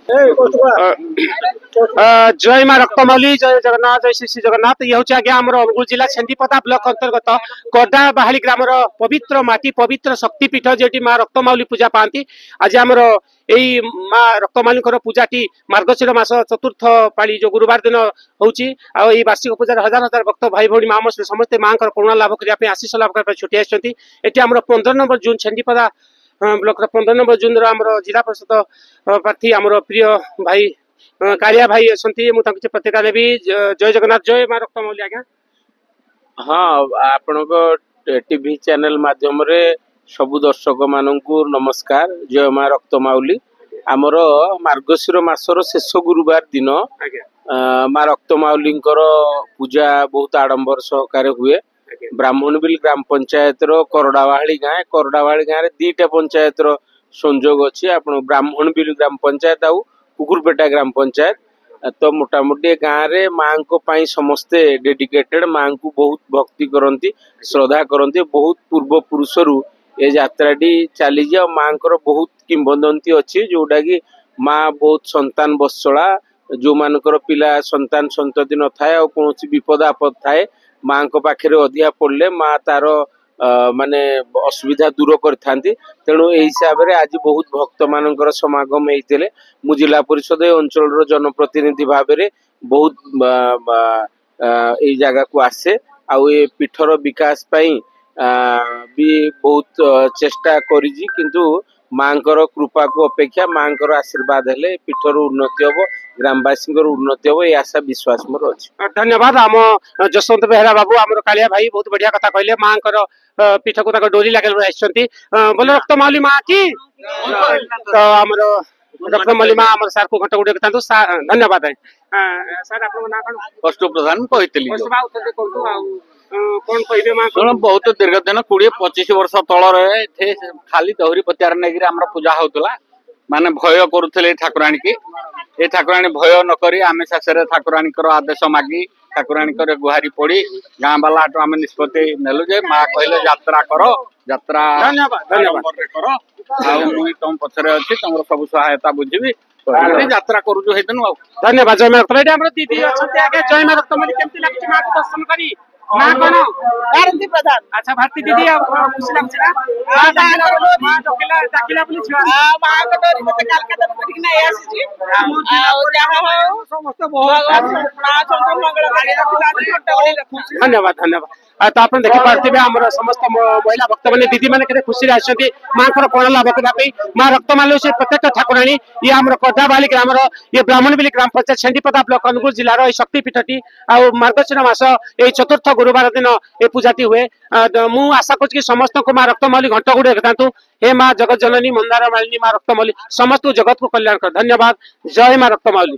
जय माँ रक्तमौली जय जगन्नाथ जय श्री श्री जगन्नाथ ये हूँ आज्ञा आम अनुगुल जिला छेन्दीपदा ब्लॉक अंतर्गत कोर्डा बाहाली ग्राम पवित्र माटी पवित्र शक्तिपीठ जो माँ रक्तमौली पूजा पाती आज आमर यही माँ रक्तमौली पूजाटी मार्गशीर मास चतुर्थ पाली जो गुरुवार दिन होची वार्षिक पूजा हजार हजार भक्त भाई भौणी माँ समस्ते माँ करुणा लाभ करने आशीष लाभ करने छुटी आसती 15 नंबर जून छेन्दीपदा ब्लॉक 15 नंबर जून जिला परिषद प्रार्थी आमर प्रिय भाई कालिया भाई अच्छा प्रतिक्रिया देवी जय जगन्नाथ जय माँ रक्तमौली आज्ञा। हाँ आपण टीवी चैनल माध्यम रे सबु दर्शक मानू नमस्कार जय माँ रक्तमौली आमर मार्गशीर मासर शेष गुरुवार दिन माँ रक्तमौली पूजा बहुत आडंबर सहकार हुए ब्राह्मणबिल ग्राम पंचायत करडावाहाली गाँव रे दीटा पंचायत संजोग अच्छी आप ब्राह्मणबिल ग्राम पंचायत आउ कुकुरपेटा ग्राम पंचायत तो मोटामोटी गाँव रे माँ को समस्ते डेडिकेटेड माँ को बहुत भक्ति करती श्रद्धा करती बहुत पूर्व पुरुषरु ये यात्राटी चली माँ बहुत किंवदंती अच्छी जोटा कि माँ बहुत संतान बत्सला जो मानकर पिला संतान संतति न थाए कौन विपद आपद थाए माँ को पाखे अधिया पड़े माँ तार माने असुविधा दूर करथांती तेणु ए हिसाब रे आज बहुत भक्त मानकर समागम होते मु जिला परिषद अंचल जनप्रतिनिधि भाव में बहुत जगह को आसे आउ ए पीठर विकास पाई भी बहुत चेष्टा करी किंतु माँ कृपा को अपेक्षा माँ आशीर्वाद हेले पीठर उन्नति हम ग्रामवासी उन्नति हम ये आशा विश्वास मोर अच्छी। धन्यवाद आम जसवंत बेहरा बाबू आम कालिया भाई बहुत बढ़िया कथा कहले माँ पीठ को डोरी लगे बोले रक्तमौली माँ की तो आम रक्तमौली माँ आम सार को घंटा गुड़े धन्यवाद है सर कष्ट प्रधान कौन कहे माँ बहुत दीर्घ दिन 20-25 वर्ष तल खाली दहरी पतियार नहीं आम पूजा होता माने भय करुले ठाकुराणी की ये ठाकुराणी भय नक आम शेष ठाकुराणी आदेश मागी ठाकुराणी गुहारी पड़ी गाँ बाला हाटू आम निष्पत्ति नेलु जे माँ कहले यात्रा कर यात्रा मुई तुम पचर अच्छी तुम सब सहायता बुझी यात्रा करुचु धन्यवाद जय माँ दीदी अच्छा जय माँ रक्तमौली केमती लगुच माँ को दर्शन करी माँ कौन भारती प्रधान अच्छा भारती दीदी खुशी लगुच ना माँ डाकिला बोली छुआ माँ को डोरी मते कलकत्ता पठिक नै आसी आ जहा हो समस्त भगवान माँ संत मंगल धन्यवाद धन्यवाद तो आप देखी पार्थिवे आम समस्त महिला भक्त मैंने दीदी मैंने खुशी आसती माँ को कण लाभ करने माँ रक्तमौली से प्रत्येक ठाकुराणी ये आम कोटाबाली ग्राम ये ब्राह्मणबिल ग्राम पंचायत छेन्दीपदा ब्लॉक अनुगुल जिलार शक्तिपीठटी आ मार्गशीर मास ये चतुर्थ गुरुवार दिन ये पूजाटी हुए मु आशा करुँ समस्त को माँ रक्तमौली घंट गुड़े देखा हे माँ जगत जननी मंदार मालिनी माँ रक्तमौली समस्त जगत को कल्याण कर धन्यवाद जय माँ रक्तमौली।